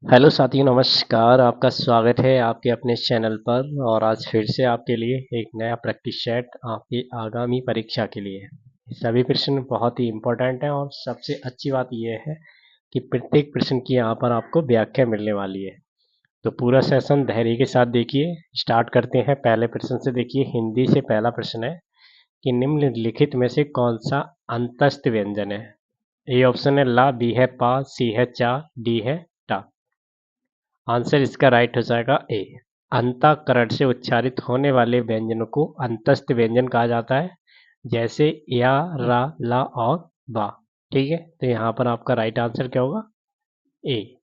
Hello साथियों, नमस्कार। आपका स्वागत है आपके अपने चैनल पर। और आज फिर से आपके लिए एक नया प्रैक्टिस सेट आपकी आगामी परीक्षा के लिए। सभी प्रश्न बहुत ही इम्पोर्टेंट हैं और सबसे अच्छी बात यह है कि प्रत्येक प्रश्न की यहाँ पर आपको व्याख्या मिलने वाली है। तो पूरा सेशन धैर्य के साथ देखिए। स्टार्ट करते हैं पहले प्रश्न से। देखिए, हिंदी से पहला प्रश्न है कि निम्नलिखित में से कौन सा अंतस्थ व्यंजन है। ए ऑप्शन है ला, बी है पा, सी है चा, डी है टा। आंसर इसका राइट हो जाएगा ए। अंतःकरण से उच्चारित होने वाले व्यंजनों को अंतस्थ व्यंजन कहा जाता है, जैसे या, रा, ला और बा। ठीक है, तो यहाँ पर आपका राइट आंसर क्या होगा? ए।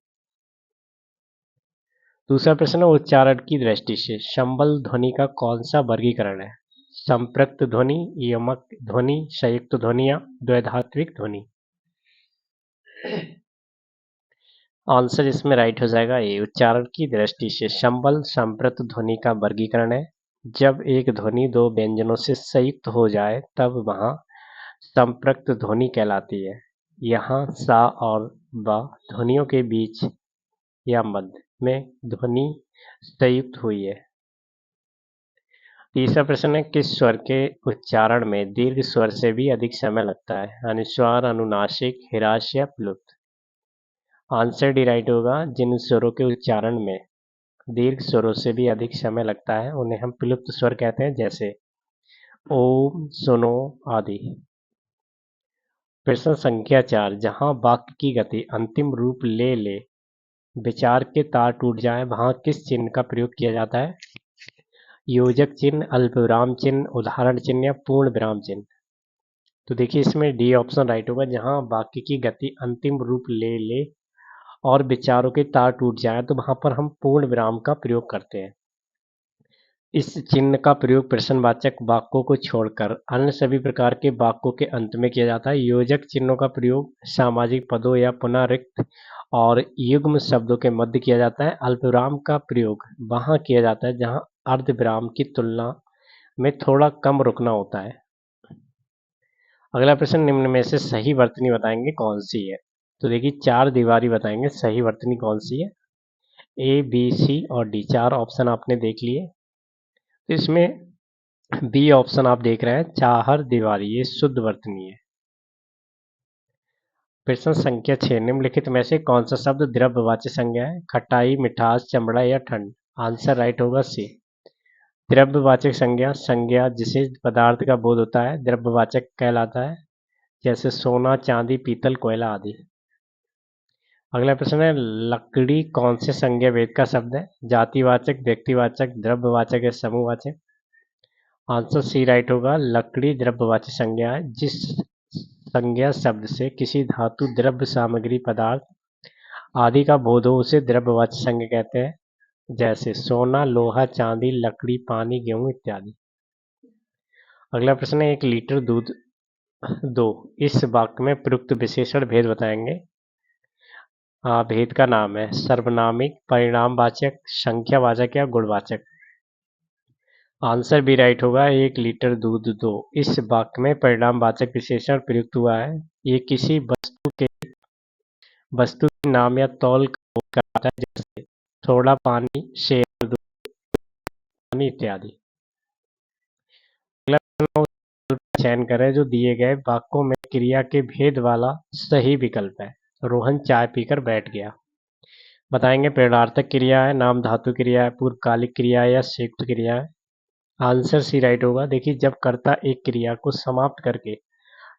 दूसरा प्रश्न है, उच्चारण की दृष्टि से संबल ध्वनि का कौन सा वर्गीकरण है। संपृक्त ध्वनि, यमक ध्वनि, संयुक्त ध्वनि या द्वैधात्विक ध्वनि। आंसर इसमें राइट हो जाएगा ए। उच्चारण की दृष्टि से संबल संप्रत ध्वनि का वर्गीकरण है। जब एक ध्वनि दो व्यंजनों से संयुक्त हो जाए तब वहाँ संपृक्त ध्वनि कहलाती है। यहाँ सा और बा ध्वनियों के बीच या मध्य में ध्वनि संयुक्त हुई है। तीसरा प्रश्न है, किस स्वर के उच्चारण में दीर्घ स्वर से भी अधिक समय लगता है। अनुस्वार, अनुनासिक, ह्रास या प्लुत। आंसर डी राइट होगा। जिन स्वरों के उच्चारण में दीर्घ स्वरों से भी अधिक समय लगता है उन्हें हम प्लुप्त स्वर कहते हैं, जैसे ओम, सुनो आदि। प्रश्न संख्या 4, जहां वाक्य की गति अंतिम रूप ले ले विचार के तार टूट जाए वहां किस चिन्ह का प्रयोग किया जाता है। योजक चिन्ह, अल्पविराम चिन्ह, उदाहरण चिन्ह या पूर्ण विराम चिन्ह। तो देखिए, इसमें डी ऑप्शन राइट होगा। जहां वाक्य की गति अंतिम रूप ले ले और विचारों के तार टूट जाए तो वहां पर हम पूर्ण विराम का प्रयोग करते हैं। इस चिन्ह का प्रयोग प्रश्नवाचक वाक्यों को छोड़कर अन्य सभी प्रकार के वाक्यों के अंत में किया जाता है। योजक चिन्हों का प्रयोग सामाजिक पदों या पुनः रिक्त और युग्म शब्दों के मध्य किया जाता है। अल्पविराम का प्रयोग वहां किया जाता है जहां अर्धविराम की तुलना में थोड़ा कम रुकना होता है। अगला प्रश्न, निम्न में से सही वर्तनी बताएंगे कौन सी है। तो देखिए, चार दीवारी बताएंगे सही वर्तनी कौन सी है। ए, बी, सी और डी, चार ऑप्शन आपने देख लिए। तो इसमें बी ऑप्शन आप देख रहे हैं, चाहर दीवारी, ये शुद्ध वर्तनी है। प्रश्न संख्या 6, निम्नलिखित में से कौन सा शब्द द्रव्यवाची संज्ञा है। खटाई, मिठास, चमड़ा या ठंड। आंसर राइट होगा सी। द्रव्यवाचक संज्ञा संज्ञा जिसे पदार्थ का बोध होता है द्रव्यवाचक कहलाता है, जैसे सोना, चांदी, पीतल, कोयला आदि। अगला प्रश्न है, लकड़ी कौन से संज्ञा भेद का शब्द है। जातिवाचक, व्यक्तिवाचक, द्रव्यवाचक या समूहवाचक। आंसर सी राइट होगा। लकड़ी द्रव्यवाची संज्ञा है। जिस संज्ञा शब्द से किसी धातु, द्रव्य, सामग्री, पदार्थ आदि का बोध हो उसे द्रव्यवाची संज्ञा कहते हैं, जैसे सोना, लोहा, चांदी, लकड़ी, पानी, गेहूं इत्यादि। अगला प्रश्न है, 1 लीटर दूध दो, इस वाक्य में प्रयुक्त विशेषण भेद बताएंगे। भेद का नाम है सर्वनामिक, परिणामवाचक, संख्यावाचक या गुणवाचक। आंसर भी राइट होगा। 1 लीटर दूध दो, इस वाक्य में परिणामवाचक विशेषण प्रयुक्त हुआ है। ये किसी वस्तु के नाम या तौल का बोध कराता है, जैसे थोड़ा पानी, शेर दूध, पानी इत्यादि। अगला प्रश्न, का चयन करें जो दिए गए वाक्यों में क्रिया के भेद वाला सही विकल्प है। रोहन चाय पीकर बैठ गया। बताएंगे प्रेरणार्थक क्रिया है, नाम धातु क्रिया है, पूर्वकालिक क्रिया है या संयुक्त क्रिया है। आंसर सी राइट होगा। देखिए, जब कर्ता एक क्रिया को समाप्त करके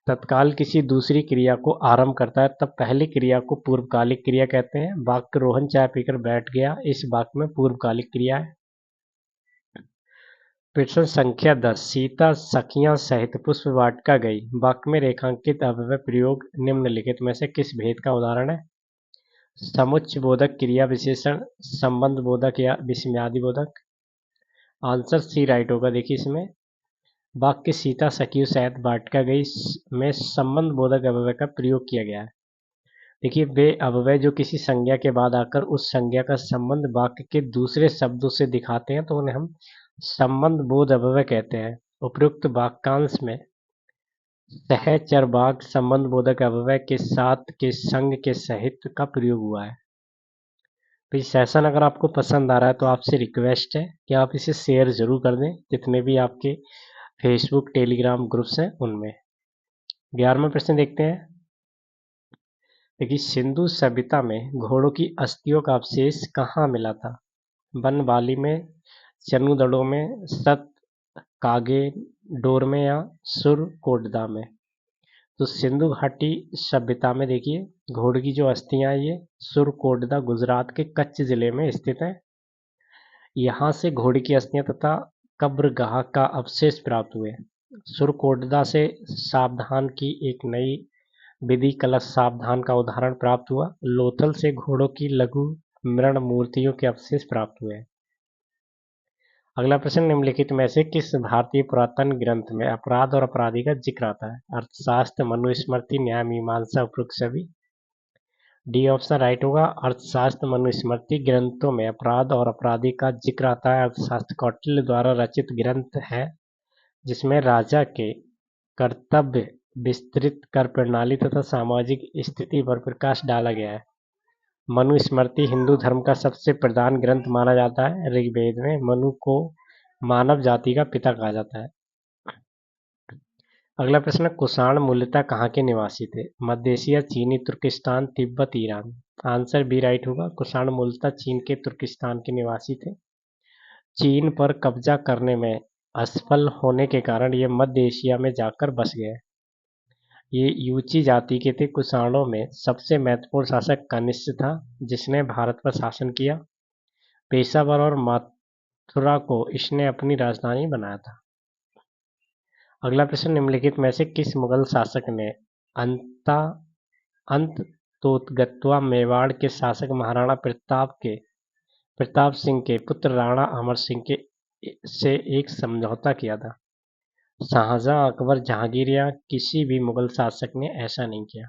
तत्काल किसी दूसरी क्रिया को आरंभ करता है तब पहली क्रिया को पूर्वकालिक क्रिया कहते हैं। वाक्य रोहन चाय पीकर बैठ गया, इस वाक्य में पूर्वकालिक क्रिया है। प्रश्न संख्या 10, सीता सखियां सहित पुष्प वाटिका गई, वाक्य में रेखांकित अव्यय प्रयोग निम्नलिखित में से किस भेद का उदाहरण है। समुच्चय बोधक, क्रिया विशेषण, संबंध बोधक या विस्मयादि बोधक। आंसर सी राइट होगा। देखिए, इसमें वाक्य सीता सखियों सहित वाटिका गई में संबंध बोधक अव्यय का प्रयोग किया गया है। देखिए, वे अव्यय जो किसी संज्ञा के बाद आकर उस संज्ञा का संबंध वाक्य के दूसरे शब्दों से दिखाते हैं तो उन्हें हम संबंध बोध अव्यय कहते हैं। उपयुक्त वाक्यांश में सहचर वाक्य संबंध बोधक अव्यय के साथ के संग के सहित का प्रयोग हुआ है। तो ये सेशन अगर आपको पसंद आ रहा है तो आपसे रिक्वेस्ट है कि आप इसे शेयर जरूर कर दें जितने भी आपके फेसबुक टेलीग्राम ग्रुप्स हैं उनमें। 11वां प्रश्न देखते हैं। देखिए, सिंधु सभ्यता में घोड़ों की अस्थियों का अवशेष कहाँ मिला था? बनवाली में, चनुदड़ों में, सत कागे डोर में या सुरकोटदा में? तो सिंधु घाटी सभ्यता में देखिए घोड़े की जो अस्थियां ये सुरकोटदा गुजरात के कच्छ जिले में स्थित है। यहाँ से घोड़े की अस्थियां तथा कब्रगाह का अवशेष प्राप्त हुए। सुरकोटदा से सावधान की एक नई विधि कलश सावधान का उदाहरण प्राप्त हुआ। लोथल से घोड़ों की लघु मृण मूर्तियों के अवशेष प्राप्त हुए। अगला प्रश्न, निम्नलिखित में से किस भारतीय पुरातन ग्रंथ में अपराध और अपराधी का जिक्र आता है? अर्थशास्त्र, मनुस्मृति, न्याय मीमांसा, उपरोक्त सभी? डी ऑप्शन राइट होगा। अर्थशास्त्र मनुस्मृति ग्रंथों में अपराध और अपराधी का जिक्र आता है। अर्थशास्त्र कौटिल्य द्वारा रचित ग्रंथ है जिसमें राजा के कर्तव्य, विस्तृत कर प्रणाली तथा सामाजिक स्थिति पर प्रकाश डाला गया है। मनुस्मृति हिंदू धर्म का सबसे प्रधान ग्रंथ माना जाता है। ऋग्वेद में मनु को मानव जाति का पिता कहा जाता है। अगला प्रश्न, कुषाण मूलतः कहाँ के निवासी थे? मध्य एशिया, चीनी Turkistan, Tibet, Iran? Answer B right होगा। कुषाण मूलतः चीन के तुर्किस्तान के निवासी थे। चीन पर कब्जा करने में असफल होने के कारण ये मध्य एशिया में जाकर बस गए। ये यूची जाति के थे। कुषाणों में सबसे महत्वपूर्ण शासक कनिष्क था जिसने भारत पर शासन किया। पेशावर और मथुरा को इसने अपनी राजधानी बनाया था। अगला प्रश्न, निम्नलिखित में से किस मुगल शासक ने अंततोगत्वा मेवाड़ के शासक महाराणा प्रताप सिंह के पुत्र राणा अमर सिंह से एक समझौता किया था? शाहजहां, अकबर, जहांगीर या किसी भी मुगल शासक ने ऐसा नहीं किया?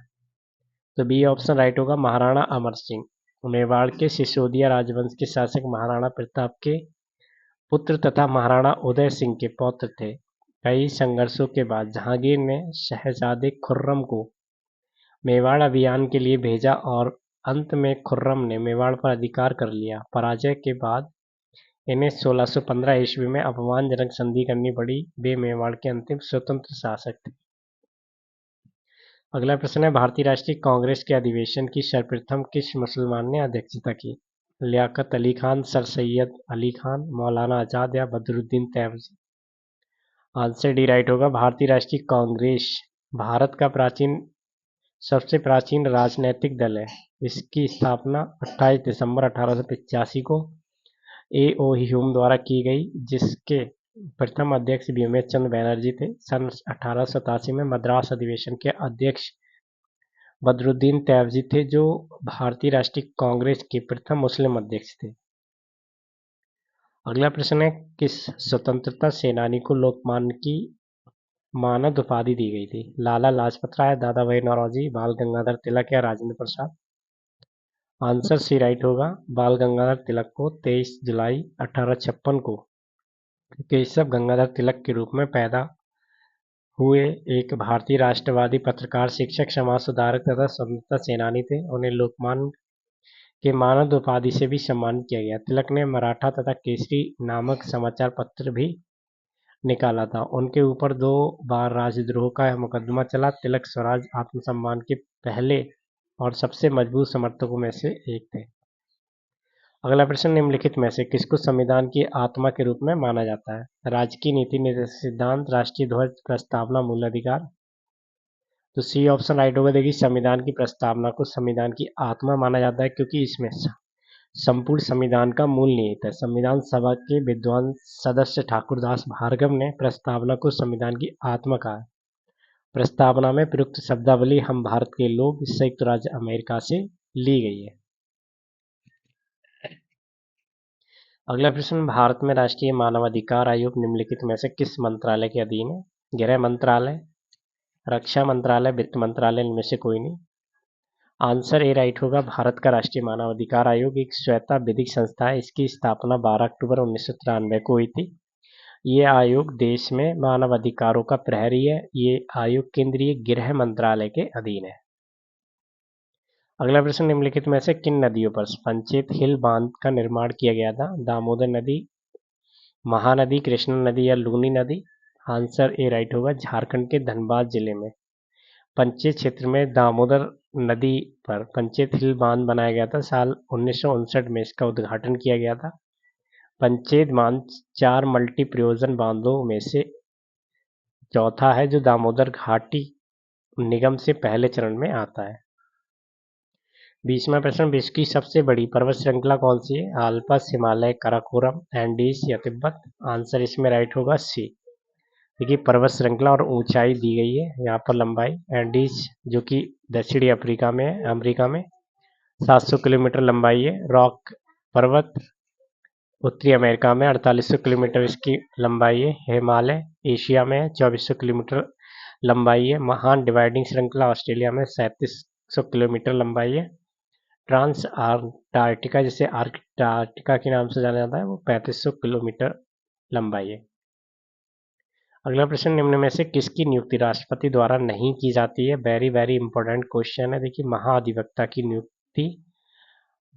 तो बी ऑप्शन राइट होगा। महाराणा अमर सिंह मेवाड़ के सिसोदिया राजवंश के शासक महाराणा प्रताप के पुत्र तथा महाराणा उदय सिंह के पौत्र थे। कई संघर्षों के बाद जहांगीर ने शहजादे खुर्रम को मेवाड़ अभियान के लिए भेजा और अंत में खुर्रम ने मेवाड़ पर अधिकार कर लिया। पराजय के बाद इन्हें 1615 ईस्वी में अपमानजनक संधि करनी पड़ी। वे मेवाड़ के अंतिम स्वतंत्र शासक थे। अगला प्रश्न है, भारतीय राष्ट्रीय कांग्रेस के अधिवेशन की सर्वप्रथम किस मुसलमान ने अध्यक्षता की? लियाकत अली खान, सर सैयद अली खान, मौलाना आजाद या Badruddin Tyabji? Answer D right होगा। भारतीय राष्ट्रीय कांग्रेस भारत का सबसे प्राचीन राजनैतिक दल है। इसकी स्थापना 28 दिसंबर 1885 को ए.ओ. ह्यूम द्वारा की गई जिसके प्रथम अध्यक्ष भीमेश चंद्र बैनर्जी थे। सन 1887 में मद्रास अधिवेशन के अध्यक्ष बदरुद्दीन तैयबजी थे जो भारतीय राष्ट्रीय कांग्रेस के प्रथम मुस्लिम अध्यक्ष थे। अगला प्रश्न है, किस स्वतंत्रता सेनानी को लोकमान्य की मानद उपाधि दी गई थी? लाला लाजपत राय, दादा भाई नौरोजी, बाल गंगाधर तिलक या Rajendra Prasad? Answer C right होगा। बाल गंगाधर तिलक को 23 जुलाई 1856 को केशव गंगाधर तिलक के रूप में पैदा हुए एक भारतीय राष्ट्रवादी पत्रकार, शिक्षक, समाज सुधारक तथा स्वतंत्रता सेनानी थे। उन्हें लोकमान्य के मानद उपाधि से भी सम्मानित किया गया। तिलक ने मराठा तथा केसरी नामक समाचार पत्र भी निकाला था। उनके ऊपर 2 बार राजद्रोह का मुकदमा चला। तिलक स्वराज आत्मसम्मान के पहले और सबसे मजबूत समर्थकों में से एक थे। अगला प्रश्न, निम्नलिखित में से किसको संविधान की आत्मा के रूप में माना जाता है? राज्य की नीति निर्देशक सिद्धांत, राष्ट्रीय ध्वज, प्रस्तावना, मूल अधिकार? तो सी ऑप्शन राइट होगा। देखिए, संविधान की प्रस्तावना को संविधान की आत्मा माना जाता है क्योंकि इसमें संपूर्ण संविधान का मूल निहित है। संविधान सभा के विद्वान सदस्य ठाकुरदास भार्गव ने प्रस्तावना को संविधान की आत्मा कहा है। प्रस्तावना में प्रयुक्त शब्दावली हम भारत के लोग संयुक्त राज्य अमेरिका से ली गई है। अगला प्रश्न, भारत में राष्ट्रीय मानवाधिकार आयोग निम्नलिखित में से किस मंत्रालय के अधीन है? गृह मंत्रालय, रक्षा मंत्रालय, वित्त मंत्रालय, इनमें से कोई नहीं? आंसर ए राइट होगा। भारत का राष्ट्रीय मानवाधिकार आयोग एक स्वतः विधिक संस्था है। इसकी स्थापना 12 अक्टूबर 1993 को हुई थी। ये आयोग देश में मानव अधिकारों का प्रहरी है। ये आयोग केंद्रीय गृह मंत्रालय के अधीन है। अगला प्रश्न, निम्नलिखित में से किन नदियों पर पंचेत हिल बांध का निर्माण किया गया था? दामोदर नदी, महानदी, कृष्णा नदी या लूनी नदी? आंसर ए राइट होगा। झारखंड के धनबाद जिले में पंचेत क्षेत्र में दामोदर नदी पर पंचेत हिल बांध बनाया गया था। साल 1959 में इसका उद्घाटन किया गया था। पंचेत बांध 4 मल्टी प्रयोजन बांधों में से चौथा है जो दामोदर घाटी निगम से पहले चरण में आता है। 20वां प्रश्न, विश्व की सबसे बड़ी पर्वत श्रृंखला कौन सी है? आल्पस, हिमालय, काराकोरम, एंडीज या तिब्बत? आंसर इसमें राइट होगा सी। देखिए पर्वत श्रृंखला और ऊंचाई दी गई है यहाँ पर। लंबाई एंडीज जो कि दक्षिणी अफ्रीका में है, अमेरिका में 700 किलोमीटर लंबाई है। रॉक पर्वत उत्तरी अमेरिका में 4800 किलोमीटर इसकी लंबाई है। हिमालय एशिया में 2400 किलोमीटर लंबाई है। महान डिवाइडिंग श्रृंखला ऑस्ट्रेलिया में 3700 किलोमीटर लंबाई है। ट्रांस आर्कटाटिका जिसे आर्कटाटिका के नाम से जाना जाता है वो 3500 किलोमीटर लंबाई है। अगला प्रश्न, निम्न में से किसकी नियुक्ति राष्ट्रपति द्वारा नहीं की जाती है? वेरी वेरी इंपॉर्टेंट क्वेश्चन है। देखिए महाधिवक्ता की नियुक्ति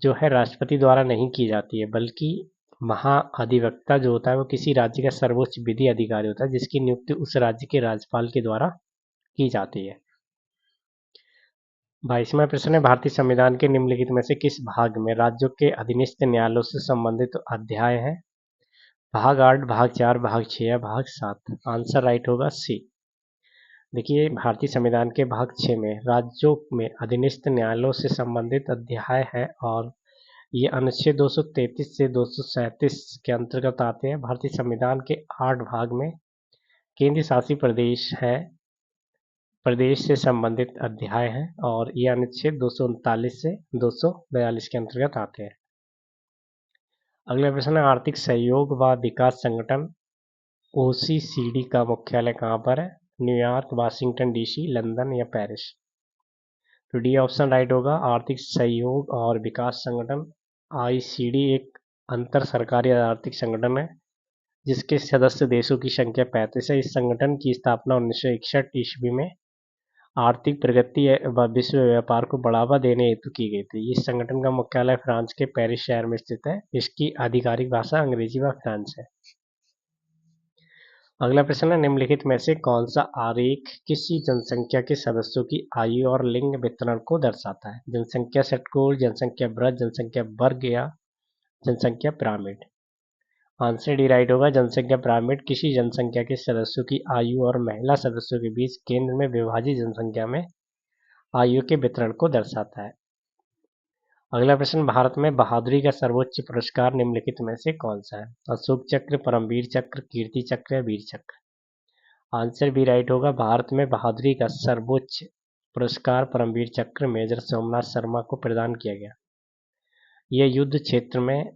जो है राष्ट्रपति द्वारा नहीं की जाती है, बल्कि महाअधिवक्ता जो होता है वो किसी राज्य का सर्वोच्च विधि अधिकारी होता है जिसकी नियुक्ति उस राज्य के राज्यपाल के द्वारा की जाती है। 22वां प्रश्न है, भारतीय संविधान के निम्नलिखित में से किस भाग में राज्यों के अधीनस्थ न्यायालयों से संबंधित अध्याय है? भाग 8, भाग 4, भाग 6 या भाग 7? आंसर राइट होगा सी। देखिए भारतीय संविधान के भाग 6 में राज्यों में अधीनस्थ न्यायालयों से संबंधित अध्याय है और ये अनुच्छेद 233 से 237 के अंतर्गत आते हैं। भारतीय संविधान के 8 भाग में केंद्र शासित प्रदेश है, प्रदेश से संबंधित अध्याय हैं और ये अनुच्छेद 239 से 242 के अंतर्गत आते हैं। अगला प्रश्न है, आर्थिक सहयोग व विकास संगठन ओसीसीडी का मुख्यालय कहाँ पर है? न्यूयॉर्क, वाशिंगटन डीसी, लंदन या पेरिस? तो डी ऑप्शन राइट होगा। आर्थिक सहयोग और विकास संगठन आईसीडी एक अंतर सरकारी आर्थिक संगठन है जिसके सदस्य देशों की संख्या 35 है। इस संगठन की स्थापना 1961 ईस्वी में आर्थिक प्रगति व विश्व व्यापार को बढ़ावा देने हेतु की गई थी। इस संगठन का मुख्यालय फ्रांस के पेरिस शहर में स्थित है। इसकी आधिकारिक भाषा अंग्रेजी व फ्रांस है। अगला प्रश्न है, निम्नलिखित में से कौन सा आरेख किसी जनसंख्या के सदस्यों की आयु और लिंग वितरण को दर्शाता है? जनसंख्या षटकोण, जनसंख्या वृत्त, जनसंख्या वर्ग या जनसंख्या पिरामिड? आंसर डी राइट होगा। जनसंख्या पिरामिड किसी जनसंख्या के सदस्यों की आयु और महिला सदस्यों के बीच केंद्र में विभाजित जनसंख्या में आयु के वितरण को दर्शाता है। अगला प्रश्न, भारत में बहादुरी का सर्वोच्च पुरस्कार निम्नलिखित में से कौन सा है? अशोक चक्र, परमवीर चक्र, कीर्ति चक्र या वीर चक्र? आंसर बी राइट होगा। भारत में बहादुरी का सर्वोच्च पुरस्कार परमवीर चक्र मेजर सोमनाथ शर्मा को प्रदान किया गया। यह युद्ध क्षेत्र में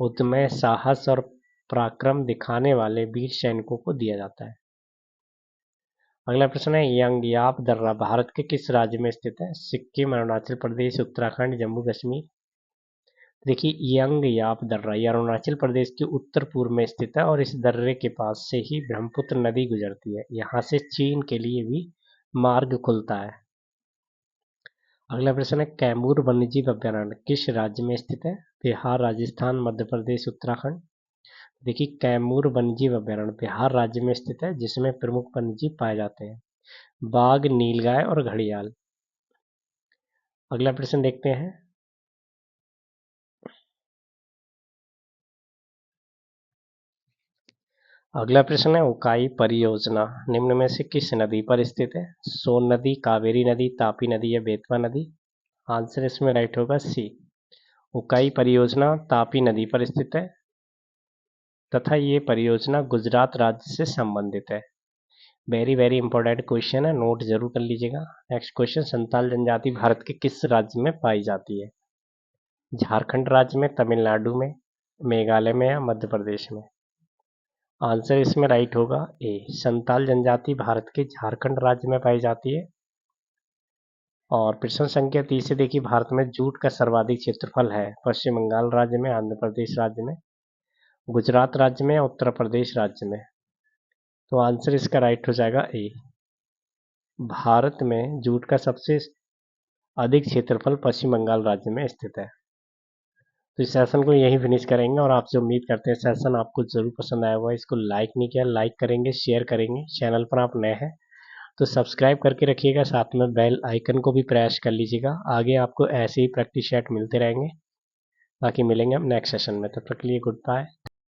उद्यम, साहस और पराक्रम दिखाने वाले वीर सैनिकों को दिया जाता है। अगला प्रश्न है, यांगयाप दर्रा भारत के किस राज्य में स्थित है? सिक्किम, अरुणाचल प्रदेश, उत्तराखंड, जम्मू कश्मीर? देखिए यांगयाप दर्रा ये अरुणाचल प्रदेश के उत्तर पूर्व में स्थित है और इस दर्रे के पास से ही ब्रह्मपुत्र नदी गुजरती है। यहाँ से चीन के लिए भी मार्ग खुलता है। अगला प्रश्न है, कैमूर वन्यजीव अभयारण्य किस राज्य में स्थित है? बिहार, राजस्थान, मध्य प्रदेश, उत्तराखंड? देखिए कैमूर वन्यजीव अभयारण्य बिहार राज्य में स्थित है जिसमें प्रमुख वन्यजीव पाए जाते हैं बाघ, नीलगाय और घड़ियाल। अगला प्रश्न देखते हैं, अगला प्रश्न है, उकाई परियोजना निम्न में से किस नदी पर स्थित है? सोन नदी, कावेरी नदी, तापी नदी या बेतवा नदी? आंसर इसमें राइट होगा सी। उकाई परियोजना तापी नदी पर स्थित है तथा ये परियोजना गुजरात राज्य से संबंधित है। वेरी वेरी इंपॉर्टेंट क्वेश्चन है, नोट जरूर कर लीजिएगा। नेक्स्ट क्वेश्चन, संताल जनजाति भारत के किस राज्य में पाई जाती है? झारखंड राज्य में, तमिलनाडु में, मेघालय में या मध्य प्रदेश में? आंसर इसमें राइट होगा ए। संताल जनजाति भारत के झारखंड राज्य में पाई जाती है। और प्रश्न संख्या 30 से देखिए, भारत में जूट का सर्वाधिक क्षेत्रफल है पश्चिम बंगाल राज्य में, आंध्र प्रदेश राज्य में, गुजरात राज्य में, उत्तर प्रदेश राज्य में? तो आंसर इसका राइट हो जाएगा ए। भारत में जूट का सबसे अधिक क्षेत्रफल पश्चिम बंगाल राज्य में स्थित है। तो इस सेशन को यहीं फिनिश करेंगे और आपसे उम्मीद करते हैं सेशन आपको जरूर पसंद आया होगा। इसको लाइक नहीं किया, लाइक करेंगे, शेयर करेंगे। चैनल पर आप नए हैं तो सब्सक्राइब करके रखिएगा, साथ में बेल आइकन को भी प्रेस कर लीजिएगा। आगे आपको ऐसे ही प्रैक्टिस सेट मिलते रहेंगे। बाकी मिलेंगे हम नेक्स्ट सेशन में, तब तक के लिए गुड बाय।